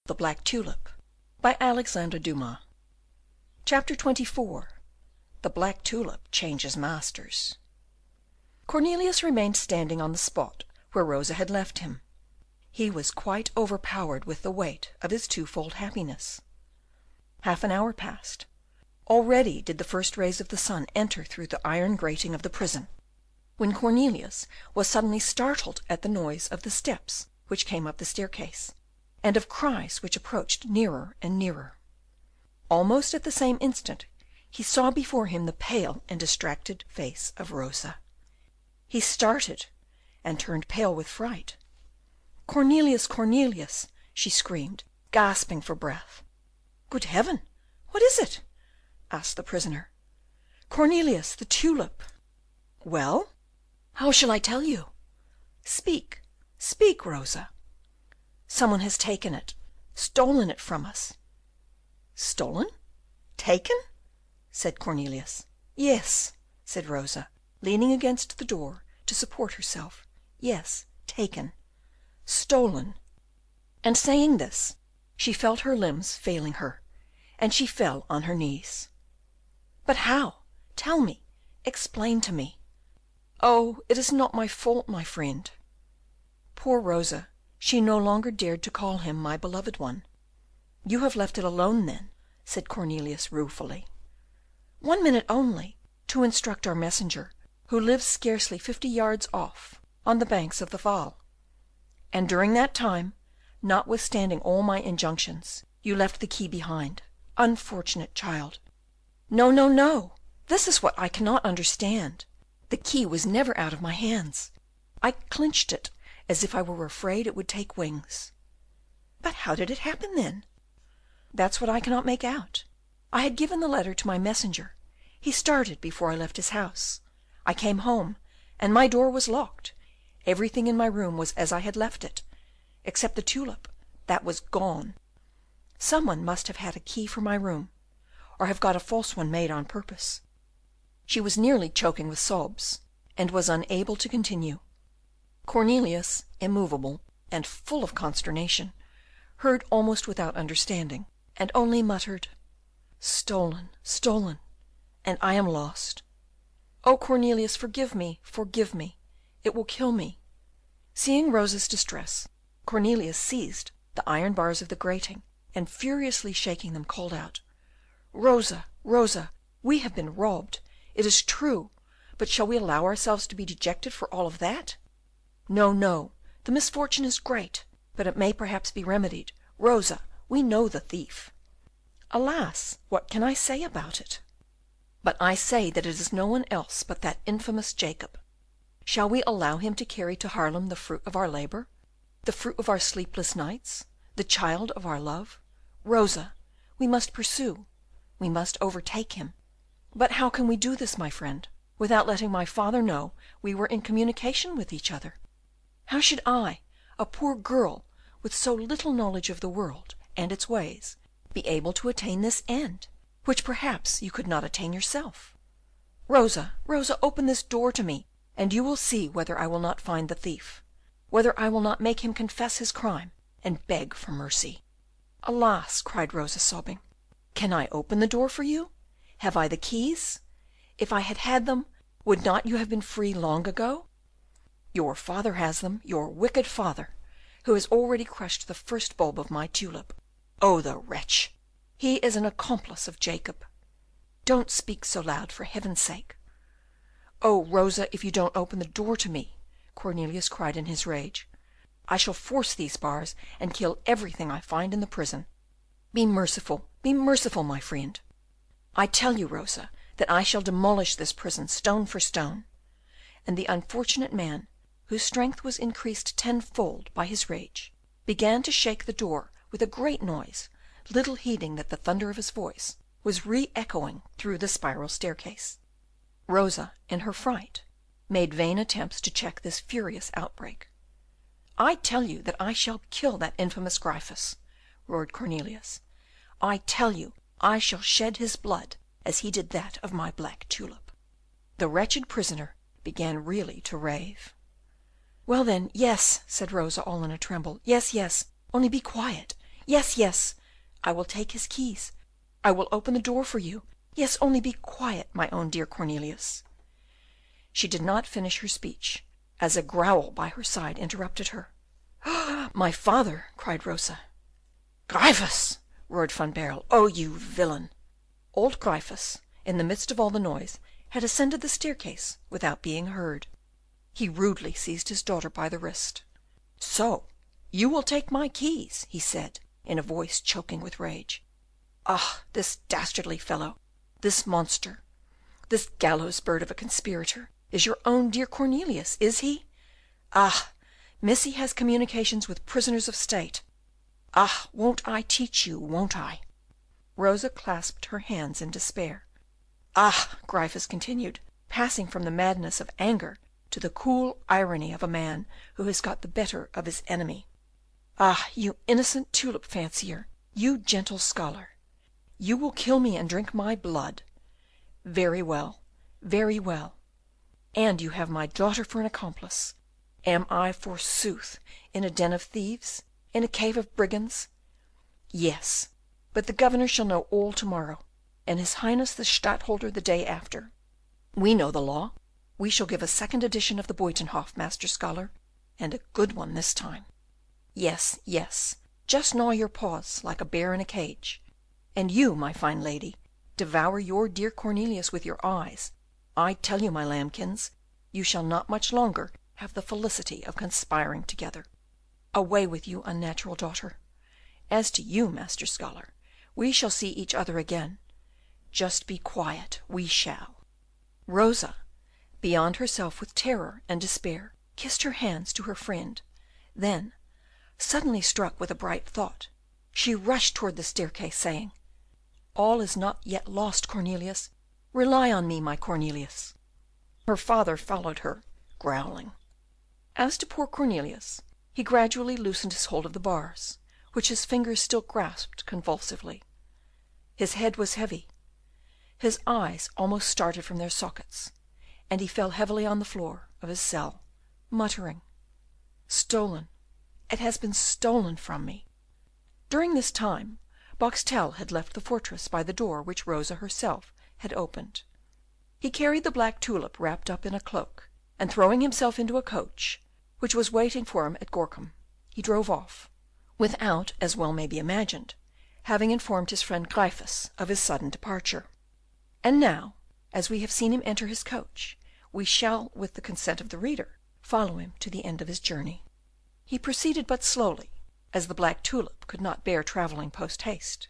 The Black Tulip by Alexandre Dumas. Chapter 24. The Black Tulip changes masters. Cornelius remained standing on the spot where Rosa had left him. He was quite overpowered with the weight of his twofold happiness. Half an hour passed. Already did the first rays of the sun enter through the iron grating of the prison, when Cornelius was suddenly startled at the noise of the steps which came up the staircase, and of cries which approached nearer and nearer. Almost at the same instant he saw before him the pale and distracted face of Rosa. He started and turned pale with fright. "Cornelius, Cornelius!" she screamed, gasping for breath. "Good heaven! What is it?" asked the prisoner. "Cornelius, the tulip." "Well, how shall I tell you?" "Speak, speak, Rosa." "Some one has taken it, stolen it from us." "Stolen? Taken?" said Cornelius. "Yes," said Rosa, leaning against the door to support herself. "Yes, taken, stolen." And saying this, she felt her limbs failing her, and she fell on her knees. "But how? Tell me, explain to me." "Oh, it is not my fault, my friend." Poor Rosa, she no longer dared to call him my beloved one. "You have left it alone, then?" said Cornelius ruefully. "1 minute only, to instruct our messenger, who lives scarcely 50 yards off, on the banks of the Waal. And during that time, notwithstanding all my injunctions, you left the key behind. Unfortunate child!" "No, no, no! This is what I cannot understand. The key was never out of my hands. I clinched it as if I were afraid it would take wings." "But how did it happen, then?" "That's what I cannot make out. I had given the letter to my messenger. He started before I left his house. I came home, and my door was locked. Everything in my room was as I had left it, except the tulip, that was gone. Some one must have had a key for my room, or have got a false one made on purpose." She was nearly choking with sobs, and was unable to continue. Cornelius, immovable and full of consternation, heard almost without understanding, and only muttered, "Stolen, stolen, and I am lost. Oh, Cornelius, forgive me, forgive me. It will kill me." Seeing Rosa's distress, Cornelius seized the iron bars of the grating, and furiously shaking them, called out, "Rosa, Rosa, we have been robbed, it is true, but shall we allow ourselves to be dejected for all of that? No, no, the misfortune is great, but it may perhaps be remedied. Rosa, we know the thief." "Alas, what can I say about it?" "But I say that it is no one else but that infamous Jacob. Shall we allow him to carry to Haarlem the fruit of our labour, the fruit of our sleepless nights, the child of our love? Rosa, we must pursue, we must overtake him." "But how can we do this, my friend, without letting my father know we were in communication with each other? How should I, a poor girl with so little knowledge of the world and its ways, be able to attain this end, which perhaps you could not attain yourself? Rosa, Rosa, open this door to me, and you will see whether I will not find the thief, whether I will not make him confess his crime and beg for mercy." "Alas!" cried Rosa, sobbing, "can I open the door for you? Have I the keys? If I had had them, would not you have been free long ago? Your father has them, your wicked father, who has already crushed the first bulb of my tulip. Oh, the wretch! He is an accomplice of Jacob. Don't speak so loud, for heaven's sake." "Oh, Rosa, if you don't open the door to me," Cornelius cried in his rage, "I shall force these bars and kill everything I find in the prison. Be merciful, my friend. I tell you, Rosa, that I shall demolish this prison stone for stone." And the unfortunate man, whose strength was increased tenfold by his rage, began to shake the door with a great noise, little heeding that the thunder of his voice was re-echoing through the spiral staircase. Rosa, in her fright, made vain attempts to check this furious outbreak. "I tell you that I shall kill that infamous Gryphus," roared Cornelius. "I tell you I shall shed his blood as he did that of my black tulip." The wretched prisoner began really to rave. "Well, then, yes," said Rosa, all in a tremble. "Yes, yes, only be quiet. Yes, yes, I will take his keys. I will open the door for you. Yes, only be quiet, my own dear Cornelius." She did not finish her speech, as a growl by her side interrupted her. "My father!" cried Rosa. "Gryphus!" roared Van Baerle. "Oh, you villain!" Old Gryphus, in the midst of all the noise, had ascended the staircase without being heard. He rudely seized his daughter by the wrist. "So you will take my keys," he said, in a voice choking with rage. "Ah, this dastardly fellow, this monster, this gallows bird of a conspirator, is your own dear Cornelius, is he? Ah, Missy has communications with prisoners of state. Ah, won't I teach you, won't I?" Rosa clasped her hands in despair. "Ah," Gryphus continued, passing from the madness of anger to the cool irony of a man who has got the better of his enemy. "Ah, you innocent tulip fancier, you gentle scholar, you will kill me and drink my blood. Very well, very well. And you have my daughter for an accomplice. Am I, forsooth, in a den of thieves, in a cave of brigands? Yes, but the governor shall know all to morrow, and his Highness the Stadtholder the day after. We know the law. We shall give a second edition of the Buytenhof, Master Scholar, and a good one this time. Yes, yes, just gnaw your paws like a bear in a cage, and you, my fine lady, devour your dear Cornelius with your eyes. I tell you, my lambkins, you shall not much longer have the felicity of conspiring together. Away with you, unnatural daughter. As to you, Master Scholar, we shall see each other again. Just be quiet, we shall." Rosa, beyond herself with terror and despair, kissed her hands to her friend. Then, suddenly struck with a bright thought, she rushed towards the staircase, saying, "All is not yet lost, Cornelius. Rely on me, my Cornelius." Her father followed her, growling. As to poor Cornelius, he gradually loosened his hold of the bars, which his fingers still grasped convulsively. His head was heavy, his eyes almost started from their sockets, and he fell heavily on the floor of his cell, muttering, "Stolen, it has been stolen from me." During this time, Boxtel had left the fortress by the door which Rosa herself had opened. He carried the black tulip wrapped up in a cloak, and throwing himself into a coach, which was waiting for him at Gorcum, he drove off, without, as well may be imagined, having informed his friend Gryphus of his sudden departure. And now, as we have seen him enter his coach, we shall, with the consent of the reader, follow him to the end of his journey. He proceeded but slowly, as the black tulip could not bear travelling post haste.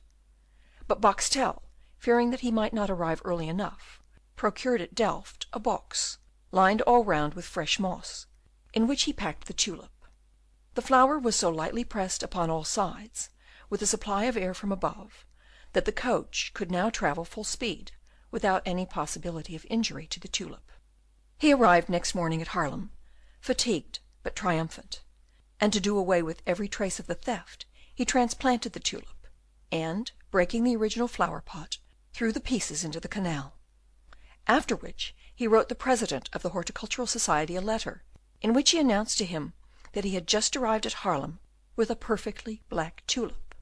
But Boxtel, fearing that he might not arrive early enough, procured at Delft a box, lined all round with fresh moss, in which he packed the tulip. The flower was so lightly pressed upon all sides, with a supply of air from above, that the coach could now travel full speed, without any possibility of injury to the tulip. He arrived next morning at Haarlem, fatigued but triumphant, and to do away with every trace of the theft, he transplanted the tulip, and, breaking the original flower pot, threw the pieces into the canal. After which he wrote the president of the Horticultural Society a letter, in which he announced to him that he had just arrived at Haarlem with a perfectly black tulip,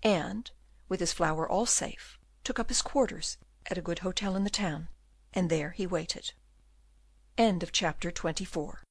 and, with his flower all safe, took up his quarters at a good hotel in the town, and there he waited. Chapter 25.